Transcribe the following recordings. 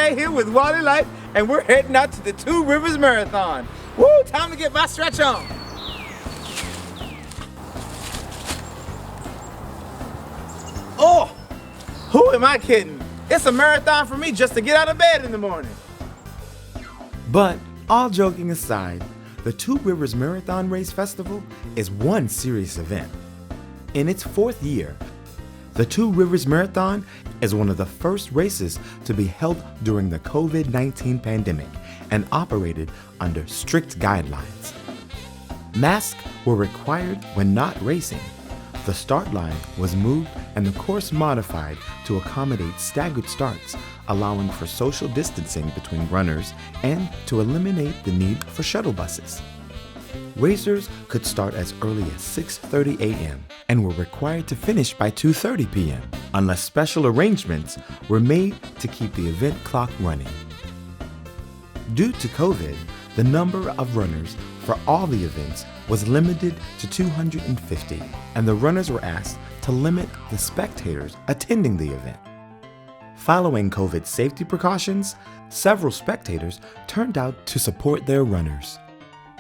Jay here with Wally Life, and we're heading out to the Two Rivers Marathon. Woo, time to get my stretch on. Oh, who am I kidding? It's a marathon for me just to get out of bed in the morning. But all joking aside, the Two Rivers Marathon Race Festival is one serious event. In its 4th year, the Two Rivers Marathon is one of the first races to be held during the COVID-19 pandemic and operated under strict guidelines. Masks were required when not racing. The start line was moved and the course modified to accommodate staggered starts, allowing for social distancing between runners and to eliminate the need for shuttle buses. Racers could start as early as 6:30 a.m. and were required to finish by 2:30 p.m. unless special arrangements were made to keep the event clock running. Due to COVID, the number of runners for all the events was limited to 250, and the runners were asked to limit the spectators attending the event. Following COVID safety precautions, several spectators turned out to support their runners.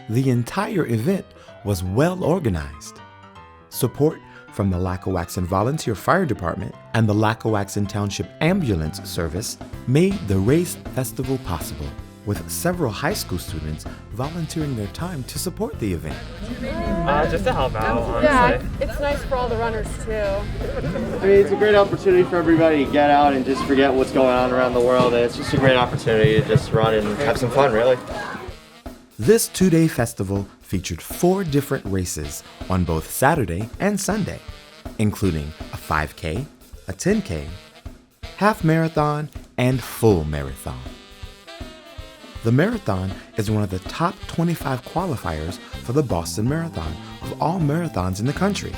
The entire event was well organized. Support from the Lackawaxen Volunteer Fire Department and the Lackawaxen Township Ambulance Service made the race festival possible, with several high school students volunteering their time to support the event. Just to help out, honestly. Yeah, it's nice for all the runners too. I mean, it's a great opportunity for everybody to get out and just forget what's going on around the world. And it's just a great opportunity to just run and have some fun, really. This 2-day festival featured 4 different races on both Saturday and Sunday, including a 5K, a 10K, half marathon, and full marathon. The marathon is one of the top 25 qualifiers for the Boston Marathon of all marathons in the country.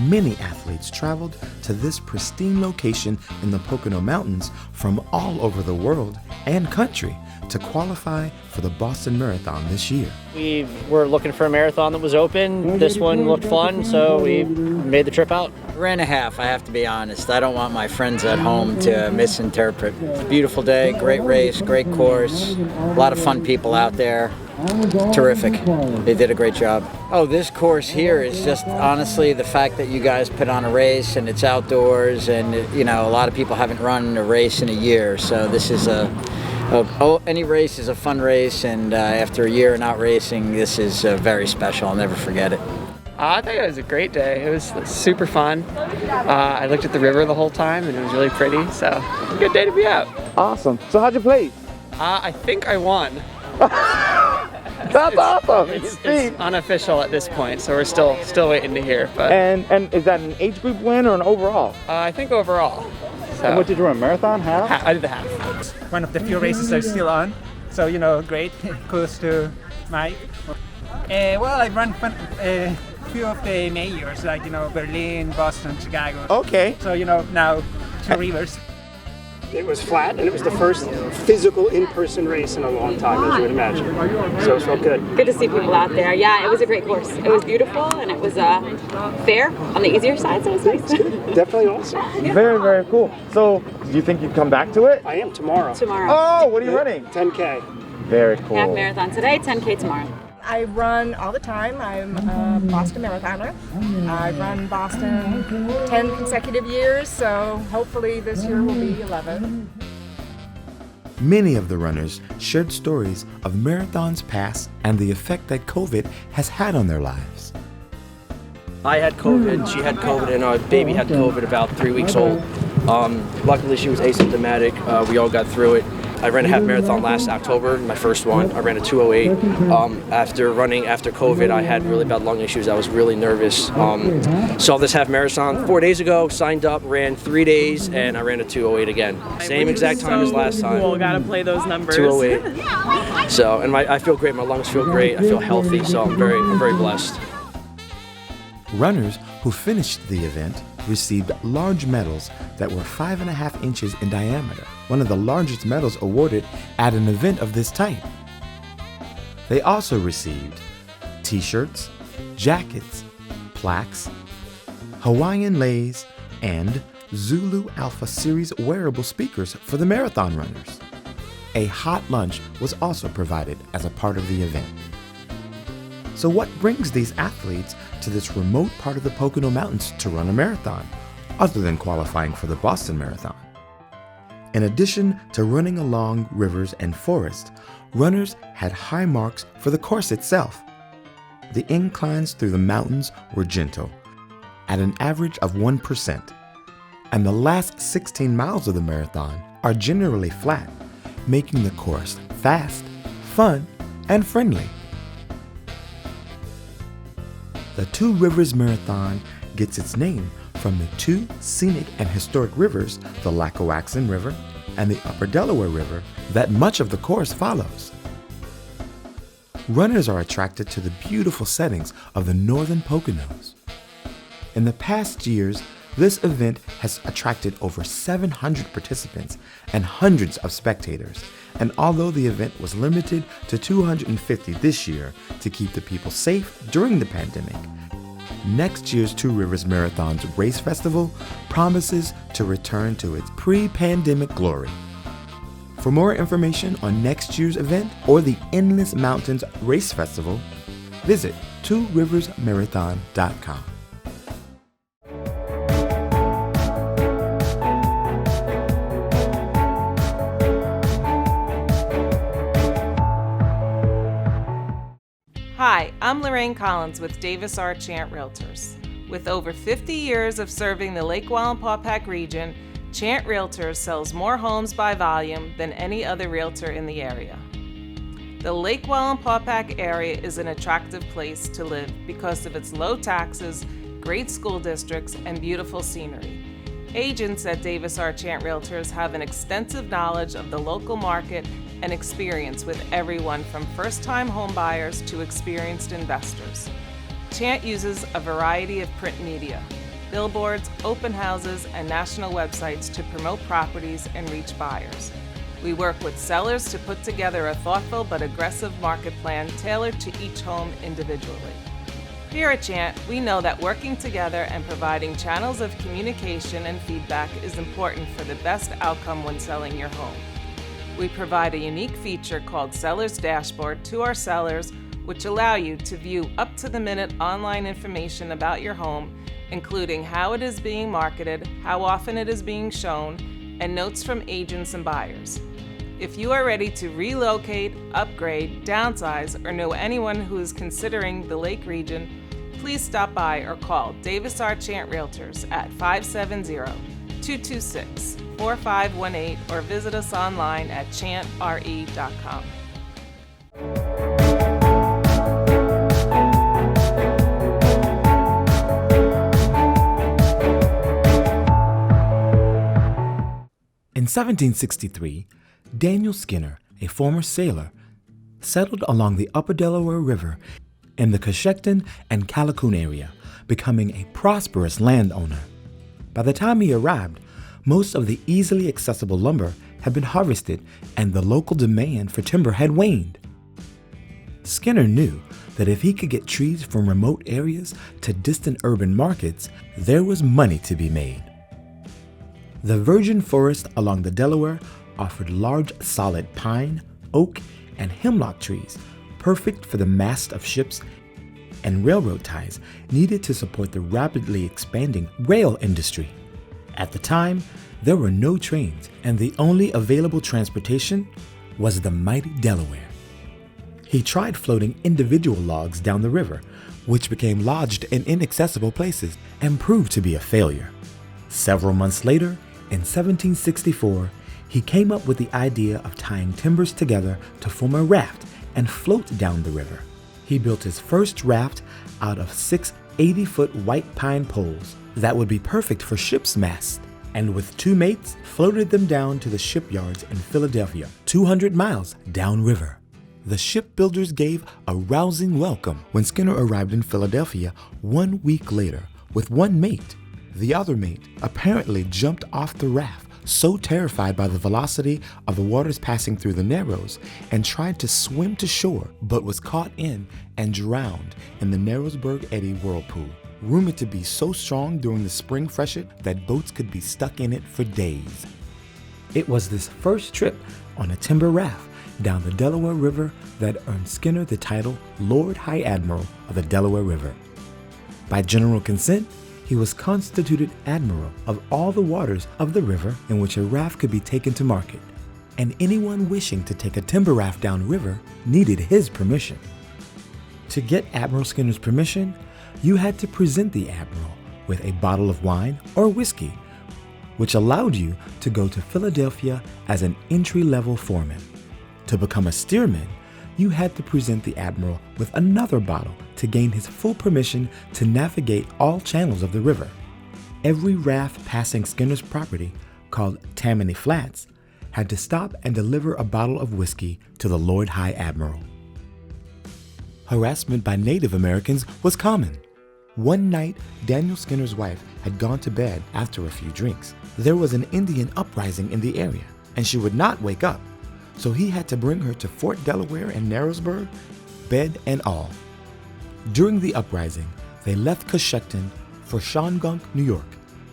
Many athletes traveled to this pristine location in the Pocono Mountains from all over the world and country to qualify for the Boston Marathon this year. We were looking for a marathon that was open. This one looked fun, so we made the trip out. Ran a half, I have to be honest. I don't want my friends at home to misinterpret. It's a beautiful day, great race, great course, a lot of fun people out there. Terrific. They did a great job. Oh, this course here is just honestly the fact that you guys put on a race and it's outdoors, and you know, a lot of people haven't run a race in a year, so this is any race is a fun race, and after a year of not racing, this is very special. I'll never forget it. I think it was a great day. It was super fun. I looked at the river the whole time and it was really pretty, so a good day to be out. Awesome. So how'd you place? I think I won. That's awesome. It's unofficial at this point, so we're still waiting to hear. But And is that an age group win or an overall? I think overall. So. And what did you run, marathon, half? I did the half. One of the few races are still on, so you know, great. Kudos to Mike. Well, I run a few of the majors, like, you know, Berlin, Boston, Chicago. Okay. So, you know, now Two Rivers. It was flat, and it was the first physical in-person race in a long time, as you would imagine. So it felt good. Good to see people out there. Yeah, it was a great course. It was beautiful, and it was fair on the easier side, so it was nice. Definitely awesome. Very, very cool. So, do you think you'd come back to it? I am tomorrow. Oh, what are you running? 10K. Very cool. Half marathon today, 10K tomorrow. I run all the time. I'm a Boston marathoner. I've run Boston 10 consecutive years, so hopefully this year will be 11. Many of the runners shared stories of marathons past and the effect that COVID has had on their lives. I had COVID, she had COVID, and our baby had COVID about 3 weeks old. Luckily she was asymptomatic. We all got through it. I ran a half marathon last October, my first one. I ran a 2:08. After COVID, I had really bad lung issues. I was really nervous. Saw this half marathon 4 days ago, signed up, ran 3 days, and I ran a 2:08 again. Same exact time as last time. Cool, gotta play those numbers. 2:08. So, and I feel great. My lungs feel great. I feel healthy. So I'm very blessed. Runners who finished the event received large medals that were 5.5 inches in diameter, one of the largest medals awarded at an event of this type. They also received t-shirts, jackets, plaques, Hawaiian leis, and Zulu Alpha Series wearable speakers for the marathon runners. A hot lunch was also provided as a part of the event. So what brings these athletes to this remote part of the Pocono Mountains to run a marathon, other than qualifying for the Boston Marathon? In addition to running along rivers and forests, runners had high marks for the course itself. The inclines through the mountains were gentle, at an average of 1%, and the last 16 miles of the marathon are generally flat, making the course fast, fun, and friendly. The Two Rivers Marathon gets its name from the two scenic and historic rivers, the Lackawaxen River and the Upper Delaware River, that much of the course follows. Runners are attracted to the beautiful settings of the northern Poconos. In the past years, this event has attracted over 700 participants and hundreds of spectators, and although the event was limited to 250 this year to keep the people safe during the pandemic, next year's Two Rivers Marathon's Race Festival promises to return to its pre-pandemic glory. For more information on next year's event or the Endless Mountains Race Festival, visit tworiversmarathon.com. Hi, I'm Lorraine Collins with Davis R. Chant Realtors. With over 50 years of serving the Lake Wallenpaupack region, Chant Realtors sells more homes by volume than any other realtor in the area. The Lake Wallenpaupack area is an attractive place to live because of its low taxes, great school districts, and beautiful scenery. Agents at Davis R. Chant Realtors have an extensive knowledge of the local market and experience with everyone from first-time home buyers to experienced investors. Chant uses a variety of print media, billboards, open houses, and national websites to promote properties and reach buyers. We work with sellers to put together a thoughtful but aggressive market plan tailored to each home individually. Here at Chant, we know that working together and providing channels of communication and feedback is important for the best outcome when selling your home. We provide a unique feature called Seller's Dashboard to our sellers, which allow you to view up-to-the-minute online information about your home, including how it is being marketed, how often it is being shown, and notes from agents and buyers. If you are ready to relocate, upgrade, downsize, or know anyone who is considering the Lake region, please stop by or call Davis R. Chant Realtors at 570-226-4518 or visit us online at chantre.com. In 1763, Daniel Skinner, a former sailor, settled along the Upper Delaware River in the Coshocton and Callicoon area, becoming a prosperous landowner. By the time he arrived, most of the easily accessible lumber had been harvested and the local demand for timber had waned. Skinner knew that if he could get trees from remote areas to distant urban markets, there was money to be made. The virgin forest along the Delaware offered large solid pine, oak, and hemlock trees, perfect for the mast of ships and railroad ties needed to support the rapidly expanding rail industry. At the time, there were no trains, and the only available transportation was the mighty Delaware. He tried floating individual logs down the river, which became lodged in inaccessible places and proved to be a failure. Several months later, in 1764, he came up with the idea of tying timbers together to form a raft and float down the river. He built his first raft out of 6 80-foot white pine poles that would be perfect for ships' masts, and with 2 mates, floated them down to the shipyards in Philadelphia, 200 miles downriver. The shipbuilders gave a rousing welcome when Skinner arrived in Philadelphia 1 week later with 1 mate. The other mate apparently jumped off the raft, so terrified by the velocity of the waters passing through the narrows, and tried to swim to shore, but was caught in and drowned in the Narrowsburg Eddy whirlpool. rumored to be so strong during the spring freshet that boats could be stuck in it for days. It was this first trip on a timber raft down the Delaware River that earned Skinner the title Lord High Admiral of the Delaware River. By general consent, he was constituted Admiral of all the waters of the river in which a raft could be taken to market, and anyone wishing to take a timber raft downriver needed his permission. To get Admiral Skinner's permission, you had to present the Admiral with a bottle of wine or whiskey, which allowed you to go to Philadelphia as an entry-level foreman. To become a steerman, you had to present the Admiral with another bottle to gain his full permission to navigate all channels of the river. Every raft passing Skinner's property, called Tammany Flats, had to stop and deliver a bottle of whiskey to the Lord High Admiral. Harassment by Native Americans was common. One night, Daniel Skinner's wife had gone to bed after a few drinks. There was an Indian uprising in the area, and she would not wake up, so he had to bring her to Fort Delaware and Narrowsburg, bed and all. During the uprising, they left Coshocton for Shawangunk, New York,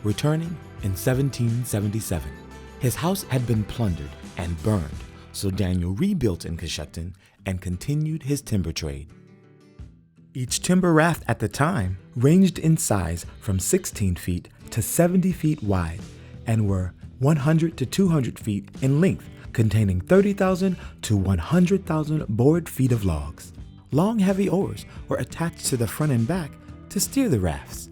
returning in 1777. His house had been plundered and burned, so Daniel rebuilt in Coshocton and continued his timber trade. Each timber raft at the time ranged in size from 16 feet to 70 feet wide and were 100 to 200 feet in length, containing 30,000 to 100,000 board feet of logs. Long heavy oars were attached to the front and back to steer the rafts.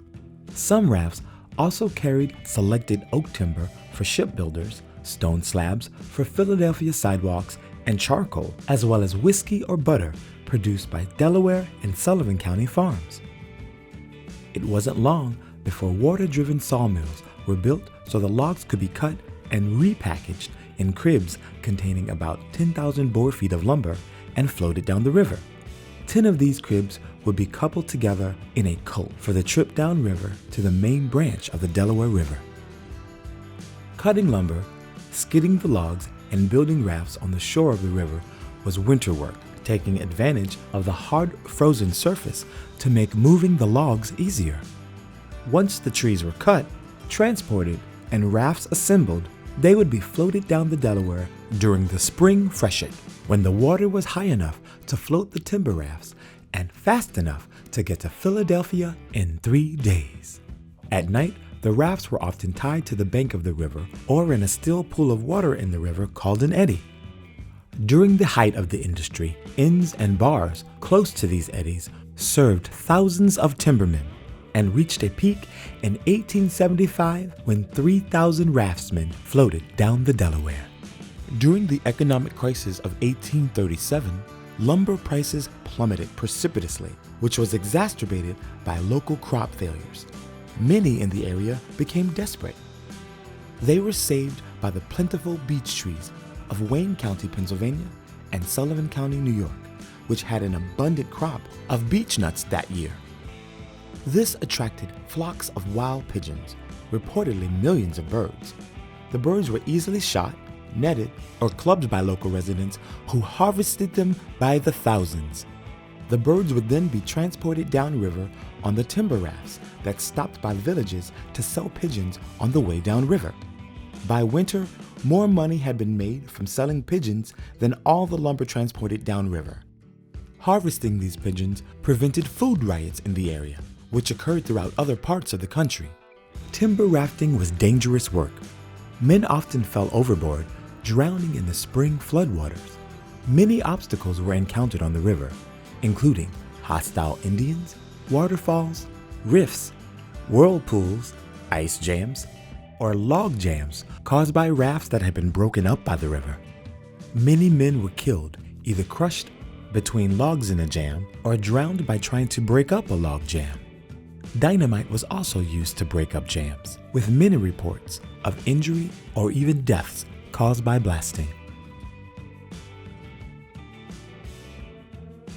Some rafts also carried selected oak timber for shipbuilders, stone slabs for Philadelphia sidewalks, and charcoal, as well as whiskey or butter produced by Delaware and Sullivan County farms. It wasn't long before water-driven sawmills were built so the logs could be cut and repackaged in cribs containing about 10,000 board feet of lumber and floated down the river. 10 of these cribs would be coupled together in a colt for the trip downriver to the main branch of the Delaware River. Cutting lumber, skidding the logs, and building rafts on the shore of the river was winter work, taking advantage of the hard frozen surface to make moving the logs easier. Once the trees were cut, transported, and rafts assembled, they would be floated down the Delaware during the spring freshet, when the water was high enough to float the timber rafts and fast enough to get to Philadelphia in 3 days. At night, the rafts were often tied to the bank of the river or in a still pool of water in the river called an eddy. During the height of the industry, inns and bars close to these eddies served thousands of timbermen and reached a peak in 1875 when 3,000 raftsmen floated down the Delaware. During the economic crisis of 1837, lumber prices plummeted precipitously, which was exacerbated by local crop failures. Many in the area became desperate. They were saved by the plentiful beech trees of Wayne County, Pennsylvania, and Sullivan County, New York, which had an abundant crop of beech nuts that year. This attracted flocks of wild pigeons, reportedly millions of birds. The birds were easily shot, netted, or clubbed by local residents who harvested them by the thousands. The birds would then be transported downriver on the timber rafts that stopped by villages to sell pigeons on the way downriver. By winter, more money had been made from selling pigeons than all the lumber transported downriver. Harvesting these pigeons prevented food riots in the area, which occurred throughout other parts of the country. Timber rafting was dangerous work. Men often fell overboard, drowning in the spring floodwaters. Many obstacles were encountered on the river, including hostile Indians, waterfalls, rifts, whirlpools, ice jams, or log jams caused by rafts that had been broken up by the river. Many men were killed, either crushed between logs in a jam or drowned by trying to break up a log jam. Dynamite was also used to break up jams, with many reports of injury or even deaths caused by blasting.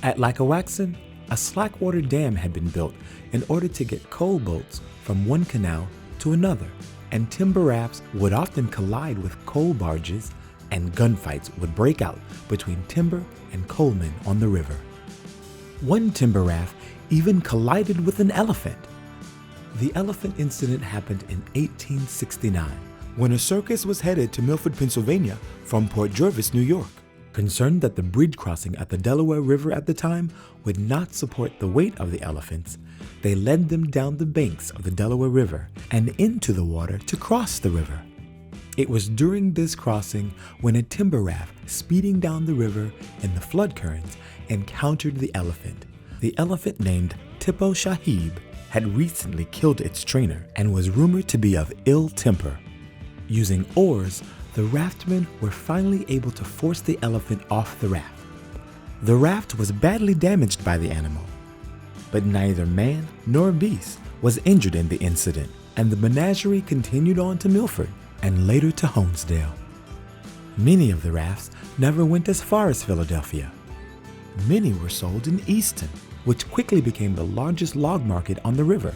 At Lackawaxen, a slackwater dam had been built in order to get coal boats from one canal to another, and timber rafts would often collide with coal barges, and gunfights would break out between timber and coalmen on the river. One timber raft even collided with an elephant. The elephant incident happened in 1869 when a circus was headed to Milford, Pennsylvania from Port Jervis, New York. Concerned that the bridge crossing at the Delaware River at the time would not support the weight of the elephants, they led them down the banks of the Delaware River and into the water to cross the river. It was during this crossing when a timber raft speeding down the river in the flood currents encountered the elephant. The elephant, named Tippo Sahib, had recently killed its trainer and was rumored to be of ill temper. Using oars, the raftmen were finally able to force the elephant off the raft. The raft was badly damaged by the animal, but neither man nor beast was injured in the incident, and the menagerie continued on to Milford and later to Honesdale. Many of the rafts never went as far as Philadelphia. Many were sold in Easton, which quickly became the largest log market on the river.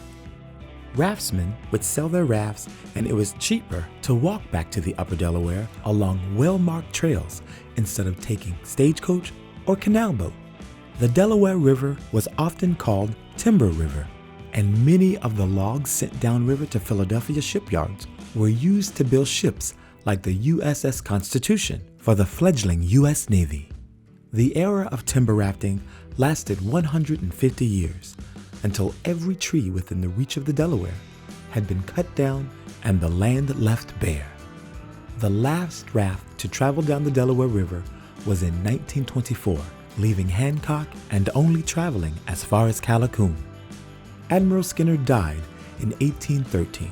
Raftsmen would sell their rafts, and it was cheaper to walk back to the upper Delaware along well-marked trails instead of taking stagecoach or canal boat. The Delaware River was often called Timber River, and many of the logs sent downriver to Philadelphia shipyards were used to build ships like the USS Constitution for the fledgling U.S. Navy. The era of timber rafting lasted 150 years, until every tree within the reach of the Delaware had been cut down and the land left bare. The last raft to travel down the Delaware River was in 1924, leaving Hancock and only traveling as far as Callicoon. Admiral Skinner died in 1813,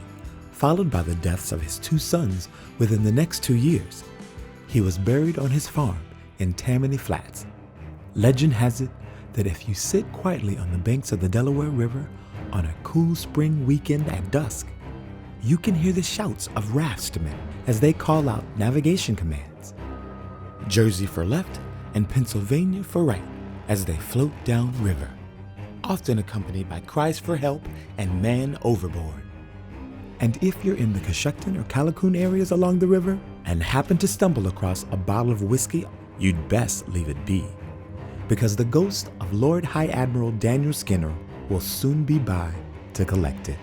followed by the deaths of his two sons within the next 2 years. He was buried on his farm in Tammany Flats. Legend has it that if you sit quietly on the banks of the Delaware River on a cool spring weekend at dusk, you can hear the shouts of raftsmen as they call out navigation commands. Jersey for left and Pennsylvania for right as they float downriver, often accompanied by cries for help and man overboard. And if you're in the Coshocton or Callicoon areas along the river and happen to stumble across a bottle of whiskey, you'd best leave it be, because the ghost of Lord High Admiral Daniel Skinner will soon be by to collect it.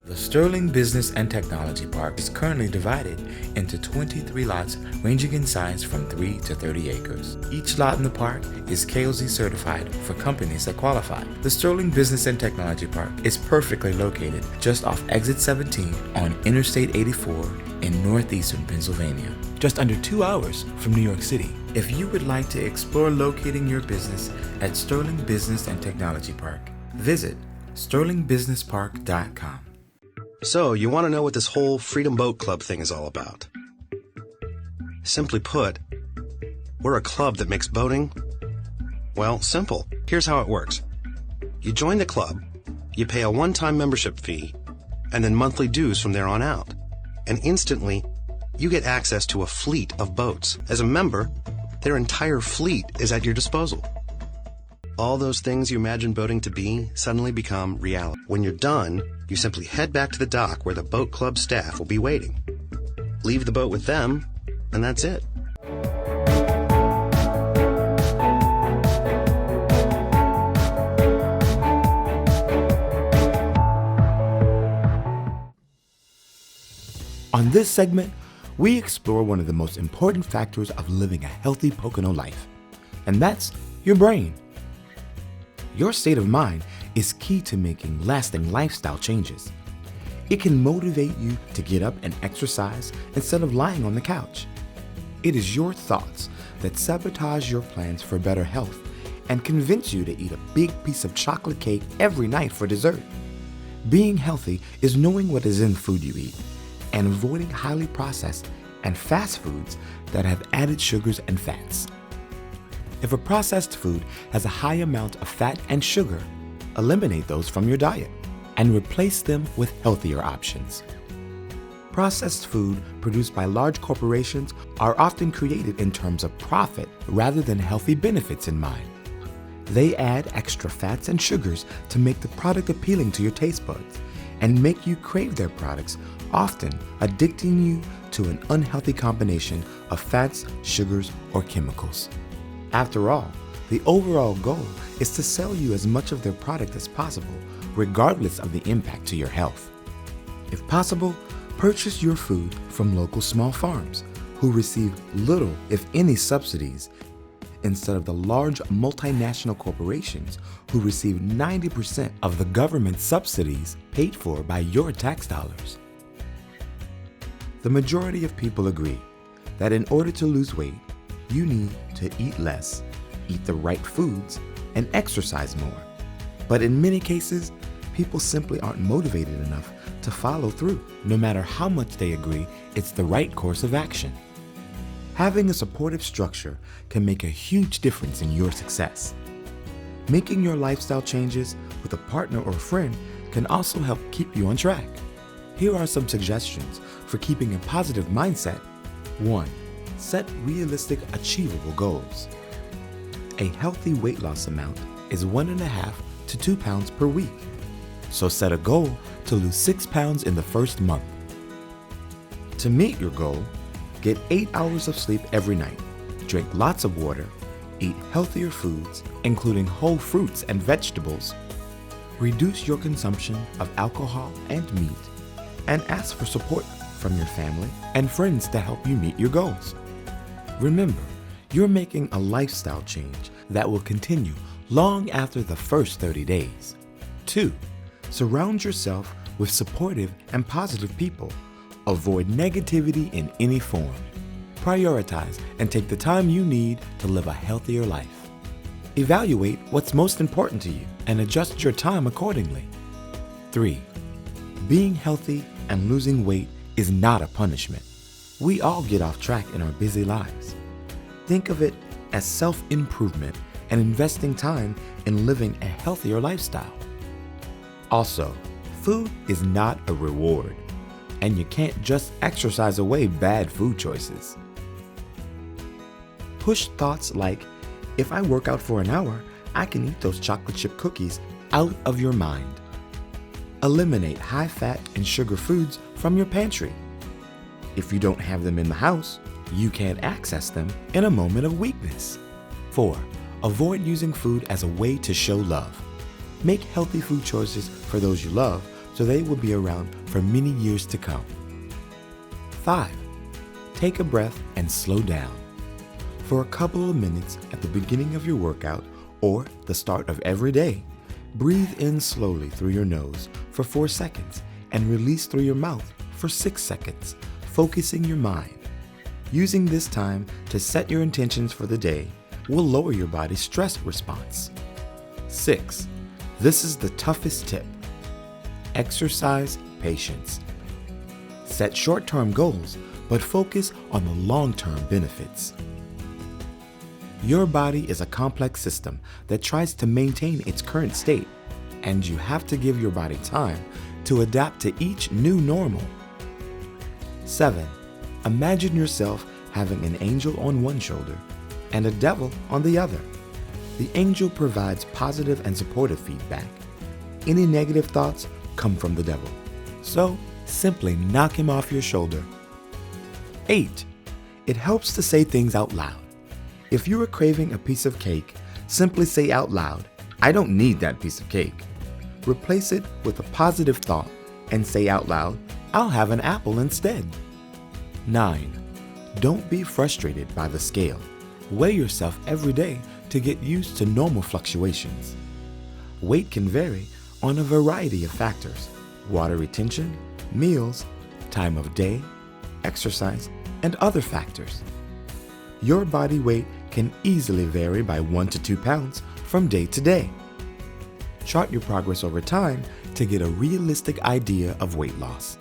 The Sterling Business and Technology Park is currently divided into 23 lots ranging in size from 3 to 30 acres. Each lot in the park is KOZ certified for companies that qualify. The Sterling Business and Technology Park is perfectly located just off Exit 17 on Interstate 84 in northeastern Pennsylvania, just under 2 hours from New York City. If you would like to explore locating your business at Sterling Business and Technology Park, visit sterlingbusinesspark.com. So, you want to know what this whole Freedom Boat Club thing is all about? Simply put, we're a club that makes boating, well, simple. Here's how it works. You join the club, you pay a one-time membership fee, and then monthly dues from there on out. And instantly, you get access to a fleet of boats. As a member, their entire fleet is at your disposal. All those things you imagine boating to be suddenly become reality. When you're done, you simply head back to the dock where the boat club staff will be waiting. Leave the boat with them, and that's it. On this segment, we explore one of the most important factors of living a healthy Pocono life, and that's your brain. Your state of mind is key to making lasting lifestyle changes. It can motivate you to get up and exercise instead of lying on the couch. It is your thoughts that sabotage your plans for better health and convince you to eat a big piece of chocolate cake every night for dessert. Being healthy is knowing what is in food you eat and avoiding highly processed and fast foods that have added sugars and fats. If a processed food has a high amount of fat and sugar, eliminate those from your diet and replace them with healthier options. Processed food produced by large corporations are often created in terms of profit rather than healthy benefits in mind. They add extra fats and sugars to make the product appealing to your taste buds and make you crave their products, often addicting you to an unhealthy combination of fats, sugars, or chemicals. After all, the overall goal is to sell you as much of their product as possible, regardless of the impact to your health. If possible, purchase your food from local small farms who receive little, if any, subsidies, instead of the large multinational corporations who receive 90% of the government subsidies paid for by your tax dollars. The majority of people agree that in order to lose weight, you need to eat less, eat the right foods, and exercise more. But in many cases, people simply aren't motivated enough to follow through, no matter how much they agree it's the right course of action. Having a supportive structure can make a huge difference in your success. Making your lifestyle changes with a partner or friend can also help keep you on track. Here are some suggestions for keeping a positive mindset. 1. Set realistic, achievable goals. A healthy weight loss amount is 1.5 to 2 pounds per week. So set a goal to lose 6 pounds in the first month. To meet your goal, get 8 hours of sleep every night, drink lots of water, eat healthier foods, including whole fruits and vegetables, reduce your consumption of alcohol and meat, and ask for support from your family and friends to help you meet your goals. Remember, you're making a lifestyle change that will continue long after the first 30 days. 2. Surround yourself with supportive and positive people. Avoid negativity in any form. Prioritize and take the time you need to live a healthier life. Evaluate what's most important to you and adjust your time accordingly. 3. Being healthy and losing weight is not a punishment. We all get off track in our busy lives. Think of it as self-improvement and investing time in living a healthier lifestyle. Also, food is not a reward, and you can't just exercise away bad food choices. Push thoughts like, if I work out for an hour, I can eat those chocolate chip cookies out of your mind. Eliminate high-fat and sugar foods from your pantry. If you don't have them in the house, you can't access them in a moment of weakness. 4. Avoid using food as a way to show love. Make healthy food choices for those you love so they will be around for many years to come. 5. Take a breath and slow down. For a couple of minutes at the beginning of your workout or the start of every day, breathe in slowly through your nose for 4 seconds and release through your mouth for 6 seconds, focusing your mind. Using this time to set your intentions for the day will lower your body's stress response. 6. This is the toughest tip. Exercise patience. Set short-term goals, but focus on the long-term benefits. Your body is a complex system that tries to maintain its current state, and you have to give your body time to adapt to each new normal. 7. Imagine yourself having an angel on one shoulder and a devil on the other. The angel provides positive and supportive feedback. Any negative thoughts come from the devil, so simply knock him off your shoulder. 8. It helps to say things out loud. If you are craving a piece of cake, simply say out loud, "I don't need that piece of cake." Replace it with a positive thought and say out loud, "I'll have an apple instead." 9. Don't be frustrated by the scale. Weigh yourself every day to get used to normal fluctuations. Weight can vary on a variety of factors: water retention, meals, time of day, exercise, and other factors. Your body weight can easily vary by 1 to 2 pounds from day to day. Chart your progress over time to get a realistic idea of weight loss.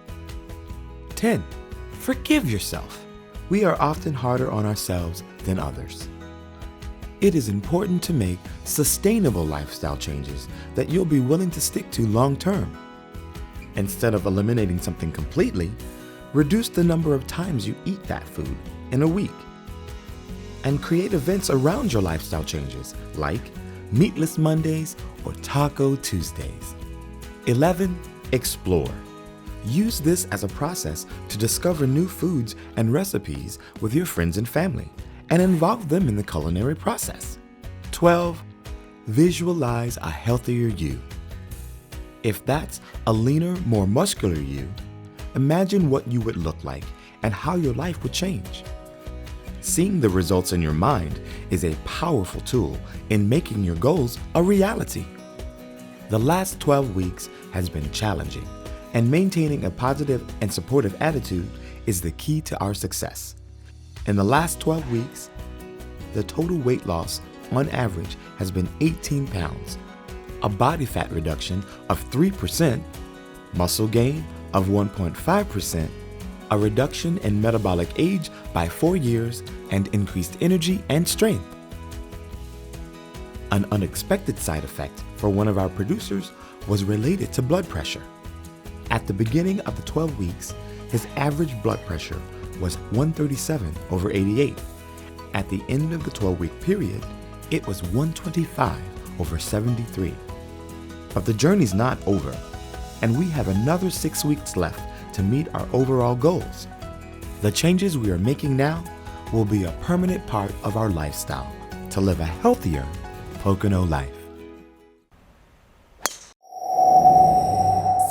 10. Forgive yourself. We are often harder on ourselves than others. It is important to make sustainable lifestyle changes that you'll be willing to stick to long term. Instead of eliminating something completely, reduce the number of times you eat that food in a week. And create events around your lifestyle changes, like Meatless Mondays or Taco Tuesdays. 11. Explore. Use this as a process to discover new foods and recipes with your friends and family and involve them in the culinary process. 12. Visualize a healthier you. If that's a leaner, more muscular you, imagine what you would look like and how your life would change. Seeing the results in your mind is a powerful tool in making your goals a reality. The last 12 weeks has been challenging, and maintaining a positive and supportive attitude is the key to our success. In the last 12 weeks, the total weight loss on average has been 18 pounds, a body fat reduction of 3%, muscle gain of 1.5%, a reduction in metabolic age by 4 years, and increased energy and strength. An unexpected side effect for one of our producers was related to blood pressure. At the beginning of the 12 weeks, his average blood pressure was 137/88. At the end of the 12-week period, it was 125/73. But the journey's not over, and we have another 6 weeks left to meet our overall goals. The changes we are making now will be a permanent part of our lifestyle to live a healthier Pocono life.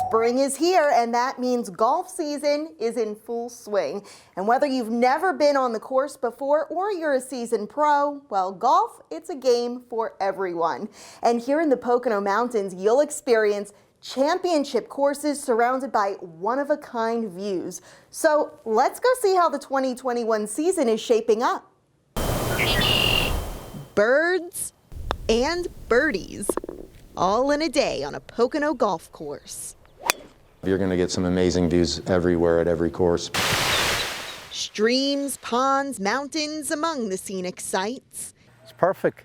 Spring is here, and that means golf season is in full swing. And whether you've never been on the course before or you're a seasoned pro, well, golf, it's a game for everyone. And here in the Pocono Mountains, you'll experience championship courses surrounded by one-of-a-kind views. So let's go see how the 2021 season is shaping up. Birds and birdies, all in a day on a Pocono golf course. You're going to get some amazing views everywhere at every course. Streams, ponds, mountains among the scenic sights. It's perfect.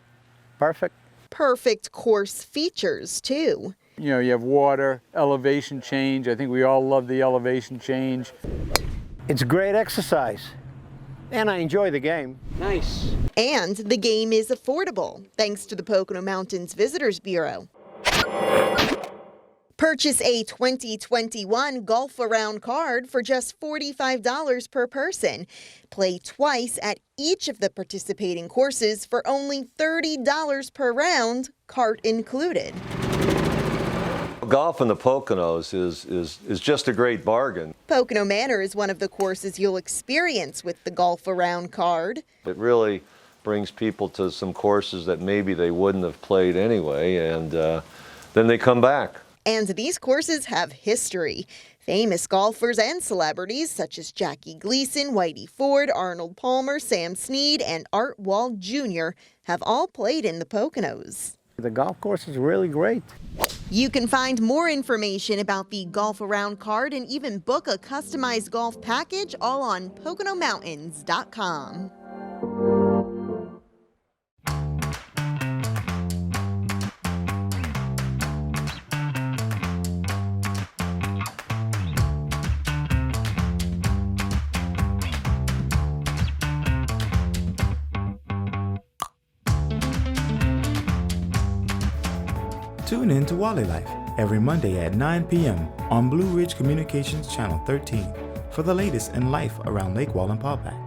Perfect. Perfect course features, too. You know, you have water, elevation change. I think we all love the elevation change. It's great exercise, and I enjoy the game. Nice. And the game is affordable, thanks to the Pocono Mountains Visitors Bureau. Purchase a 2021 Golf Around card for just $45 per person. Play twice at each of the participating courses for only $30 per round, cart included. Golf in the Poconos is just a great bargain. Pocono Manor is one of the courses you'll experience with the Golf Around card. It really brings people to some courses that maybe they wouldn't have played anyway, and then they come back. And these courses have history. Famous golfers and celebrities such as Jackie Gleason, Whitey Ford, Arnold Palmer, Sam Snead, and Art Wall Jr. have all played in the Poconos. The golf course is really great. You can find more information about the Golf Around card and even book a customized golf package all on PoconoMountains.com. Tune in to Wally Life every Monday at 9 p.m. on Blue Ridge Communications Channel 13 for the latest in life around Lake Wallenpaupack.